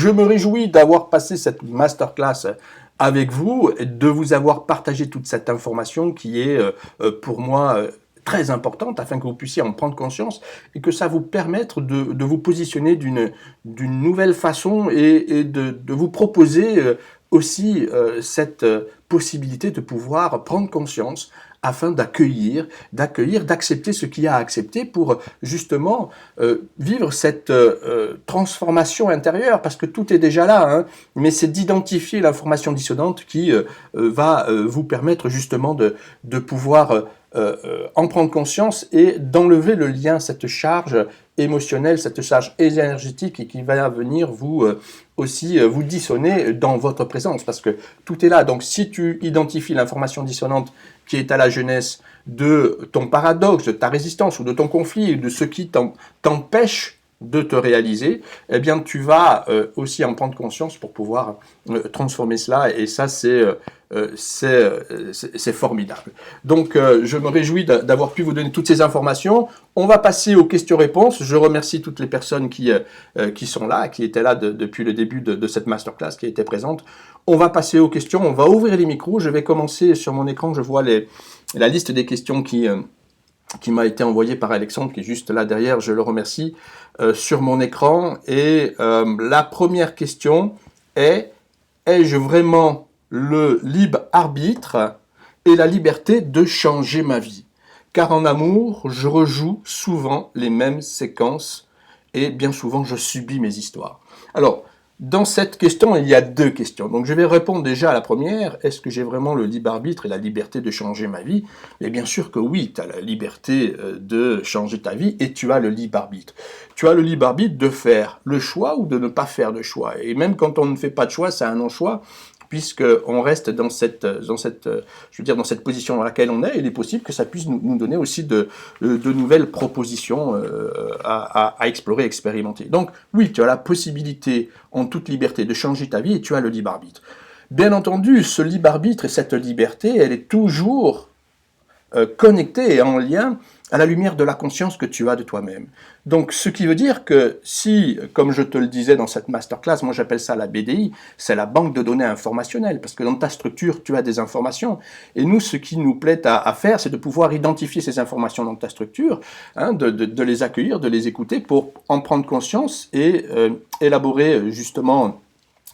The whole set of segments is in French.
je me réjouis d'avoir passé cette masterclass avec vous, de vous avoir partagé toute cette information qui est pour moi très importante afin que vous puissiez en prendre conscience et que ça vous permette de vous positionner d'une nouvelle façon et de vous proposer aussi cette possibilité de pouvoir prendre conscience afin d'accepter ce qu'il y a à accepter pour justement vivre cette transformation intérieure, parce que tout est déjà là, hein, mais c'est d'identifier l'information dissonante qui va vous permettre justement de pouvoir en prendre conscience et d'enlever le lien, cette charge émotionnelle, cette charge énergétique qui va venir vous aussi vous dissonner dans votre présence, parce que tout est là. Donc si tu identifies l'information dissonante qui est à la jeunesse de ton paradoxe, de ta résistance ou de ton conflit, de ce qui t'empêche de te réaliser, eh bien tu vas aussi en prendre conscience pour pouvoir transformer cela, et ça c'est formidable. Donc je me réjouis d'avoir pu vous donner toutes ces informations. On va passer aux questions-réponses. Je remercie toutes les personnes qui sont là, qui étaient là depuis le début de cette masterclass, qui étaient présentes. On va passer aux questions, on va ouvrir les micros. Je vais commencer sur mon écran, je vois la liste des questions qui m'a été envoyée par Alexandre, qui est juste là derrière, je le remercie, sur mon écran. Et la première question est: ai-je vraiment le libre arbitre et la liberté de changer ma vie? Car en amour, je rejoue souvent les mêmes séquences et bien souvent je subis mes histoires. Alors, dans cette question, il y a deux questions. Donc je vais répondre déjà à la première: est-ce que j'ai vraiment le libre arbitre et la liberté de changer ma vie? Mais bien sûr que oui, tu as la liberté de changer ta vie et tu as le libre arbitre. Tu as le libre arbitre de faire le choix ou de ne pas faire de choix. Et même quand on ne fait pas de choix, c'est un non-choix, puisqu'on reste dans cette position dans laquelle on est. Il est possible que ça puisse nous donner aussi de nouvelles propositions à explorer, expérimenter. Donc oui, tu as la possibilité en toute liberté de changer ta vie et tu as le libre arbitre. Bien entendu, ce libre arbitre et cette liberté, elle est toujours connectée et en lien à la lumière de la conscience que tu as de toi-même. Donc, ce qui veut dire que si, comme je te le disais dans cette masterclass, moi j'appelle ça la BDI, c'est la banque de données informationnelle, parce que dans ta structure, tu as des informations. Et nous, ce qui nous plaît à faire, c'est de pouvoir identifier ces informations dans ta structure, hein, de les accueillir, de les écouter pour en prendre conscience et élaborer justement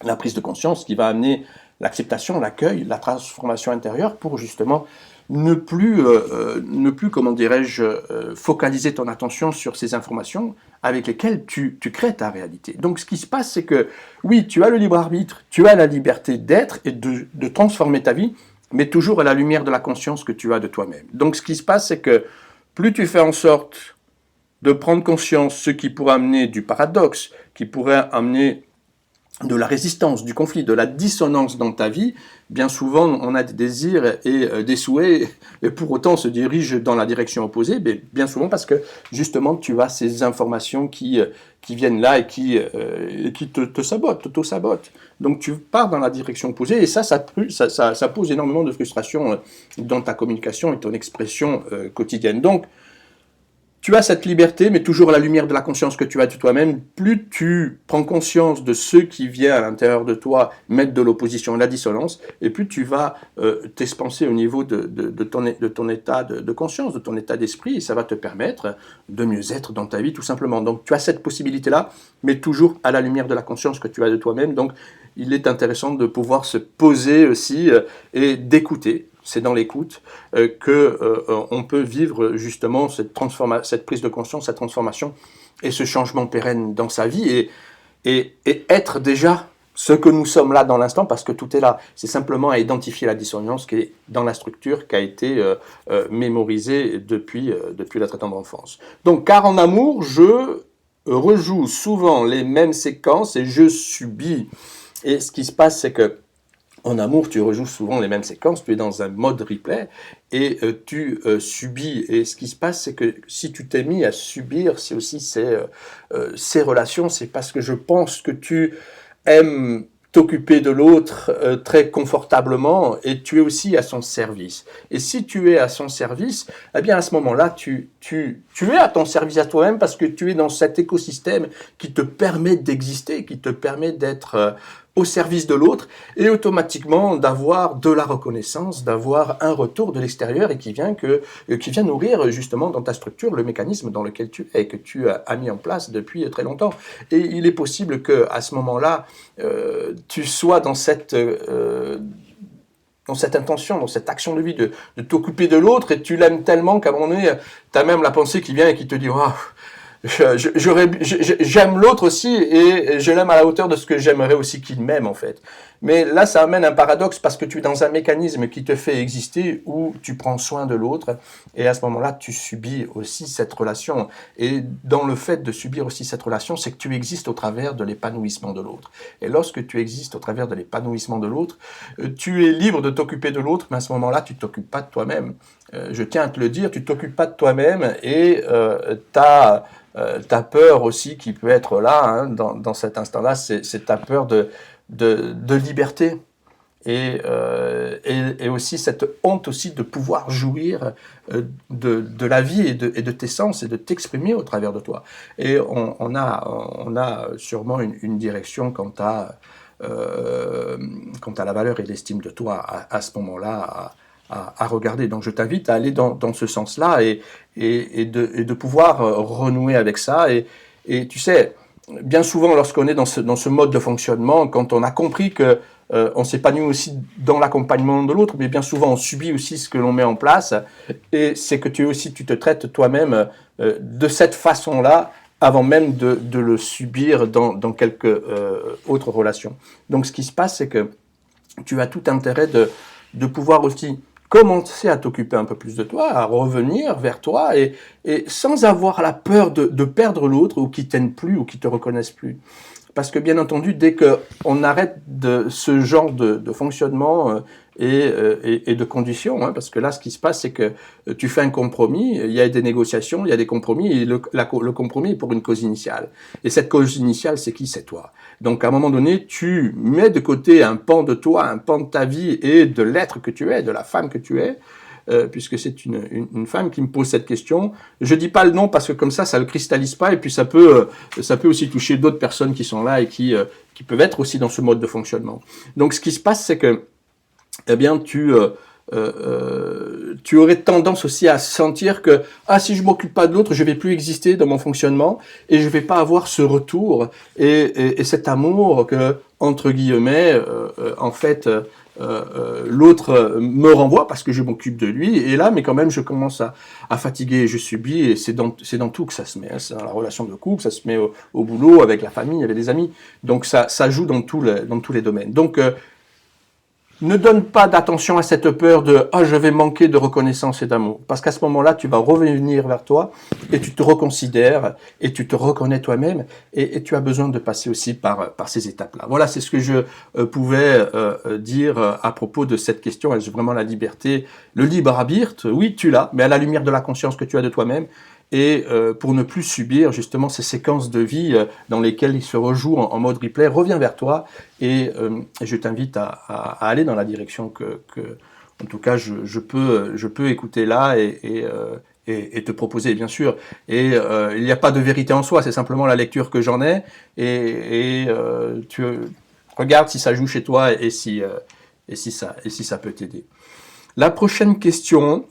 la prise de conscience qui va amener l'acceptation, l'accueil, la transformation intérieure pour justement ne plus, comment dirais-je, focaliser ton attention sur ces informations avec lesquelles tu crées ta réalité. Donc ce qui se passe, c'est que oui, tu as le libre arbitre, tu as la liberté d'être et de transformer ta vie, mais toujours à la lumière de la conscience que tu as de toi-même. Donc ce qui se passe, c'est que plus tu fais en sorte de prendre conscience ce qui pourrait amener du paradoxe, qui pourrait amener de la résistance, du conflit, de la dissonance dans ta vie, bien souvent on a des désirs et des souhaits et pour autant on se dirige dans la direction opposée, mais bien souvent parce que justement tu as ces informations qui viennent là et qui te sabotent, t'auto-sabotent. Donc tu pars dans la direction opposée et ça pose énormément de frustration dans ta communication et ton expression quotidienne. Donc tu as cette liberté, mais toujours à la lumière de la conscience que tu as de toi-même. Plus tu prends conscience de ce qui vient à l'intérieur de toi, mettre de l'opposition et la dissonance, et plus tu vas t'expanser au niveau de ton état de conscience, de ton état d'esprit, et ça va te permettre de mieux être dans ta vie, tout simplement. Donc tu as cette possibilité-là, mais toujours à la lumière de la conscience que tu as de toi-même. Donc il est intéressant de pouvoir se poser aussi et d'écouter. C'est dans l'écoute qu'on peut vivre justement cette prise de conscience, cette transformation et ce changement pérenne dans sa vie et être déjà ce que nous sommes là dans l'instant, parce que tout est là. C'est simplement à identifier la dissonance qui est dans la structure, qui a été mémorisée depuis la très tendre enfance. Donc, car en amour, je rejoue souvent les mêmes séquences et je subis. Et ce qui se passe, c'est que en amour, tu rejoues souvent les mêmes séquences, tu es dans un mode replay et tu subis. Et ce qui se passe, c'est que si tu t'es mis à subir, c'est aussi ces relations, c'est parce que je pense que tu aimes t'occuper de l'autre très confortablement et tu es aussi à son service. Et si tu es à son service, eh bien à ce moment-là, tu es à ton service à toi-même parce que tu es dans cet écosystème qui te permet d'exister, qui te permet d'être au service de l'autre et automatiquement d'avoir de la reconnaissance, d'avoir un retour de l'extérieur et qui vient nourrir justement dans ta structure le mécanisme dans lequel tu es, que tu as mis en place depuis très longtemps. Et il est possible que à ce moment-là, tu sois dans cette intention, dans cette action de vie de t'occuper de l'autre et tu l'aimes tellement qu'à un moment donné, tu as même la pensée qui vient et qui te dit oh, j'aime l'autre aussi et je l'aime à la hauteur de ce que j'aimerais aussi qu'il m'aime en fait. Mais là, ça amène un paradoxe parce que tu es dans un mécanisme qui te fait exister où tu prends soin de l'autre et à ce moment-là, tu subis aussi cette relation. Et dans le fait de subir aussi cette relation, c'est que tu existes au travers de l'épanouissement de l'autre. Et lorsque tu existes au travers de l'épanouissement de l'autre, tu es libre de t'occuper de l'autre, mais à ce moment-là, tu t'occupes pas de toi-même. Je tiens à te le dire, tu t'occupes pas de toi-même et t'as peur aussi qui peut être là, hein, dans cet instant-là, c'est ta peur de liberté et aussi cette honte aussi de pouvoir jouir de la vie et de tes sens et de t'exprimer au travers de toi. Et on a sûrement une direction quant à la valeur et l'estime de toi à ce moment-là à regarder. Donc je t'invite à aller dans ce sens-là et de pouvoir renouer avec ça. Et tu sais, bien souvent lorsqu'on est dans ce mode de fonctionnement, quand on a compris que on s'épanouit aussi dans l'accompagnement de l'autre, mais bien souvent on subit aussi ce que l'on met en place, et c'est que tu te traites toi-même de cette façon-là, avant même de le subir dans quelques autres relations. Donc ce qui se passe, c'est que tu as tout intérêt de pouvoir aussi commencer à t'occuper un peu plus de toi, à revenir vers toi et sans avoir la peur de perdre l'autre ou qu'il t'aime plus ou qu'il te reconnaisse plus. Parce que bien entendu, dès qu'on arrête ce genre de fonctionnement et de conditions, hein, parce que là, ce qui se passe, c'est que tu fais un compromis, il y a des négociations, il y a des compromis, et le compromis est pour une cause initiale. Et cette cause initiale, c'est qui? C'est toi. Donc, à un moment donné, tu mets de côté un pan de toi, un pan de ta vie et de l'être que tu es, de la femme que tu es, puisque c'est une femme qui me pose cette question. Je dis pas le nom parce que comme ça le cristallise pas, et puis ça peut aussi toucher d'autres personnes qui sont là et qui peuvent être aussi dans ce mode de fonctionnement. Donc, ce qui se passe, c'est que, eh bien, tu aurais tendance aussi à sentir que si je m'occupe pas de l'autre, je vais plus exister dans mon fonctionnement et je vais pas avoir ce retour et cet amour que entre guillemets en fait l'autre me renvoie parce que je m'occupe de lui et là mais quand même je commence à fatiguer et je subis et c'est dans tout que ça se met, hein. C'est dans la relation de couple, ça se met au boulot, avec la famille, avec les amis, donc ça joue dans tous les domaines. Donc ne donne pas d'attention à cette peur de « je vais manquer de reconnaissance et d'amour ». Parce qu'à ce moment-là, tu vas revenir vers toi et tu te reconsidères et tu te reconnais toi-même et tu as besoin de passer aussi par ces étapes-là. Voilà, c'est ce que je pouvais dire à propos de cette question. Est-ce vraiment la liberté? Le libre arbitre, oui, tu l'as, mais à la lumière de la conscience que tu as de toi-même. Et pour ne plus subir justement ces séquences de vie dans lesquelles il se rejoue en mode replay, reviens vers toi et je t'invite à aller dans la direction que en tout cas je peux écouter là et te proposer bien sûr. Et il n'y a pas de vérité en soi, c'est simplement la lecture que j'en ai et tu regardes si ça joue chez toi et si ça peut t'aider. La prochaine question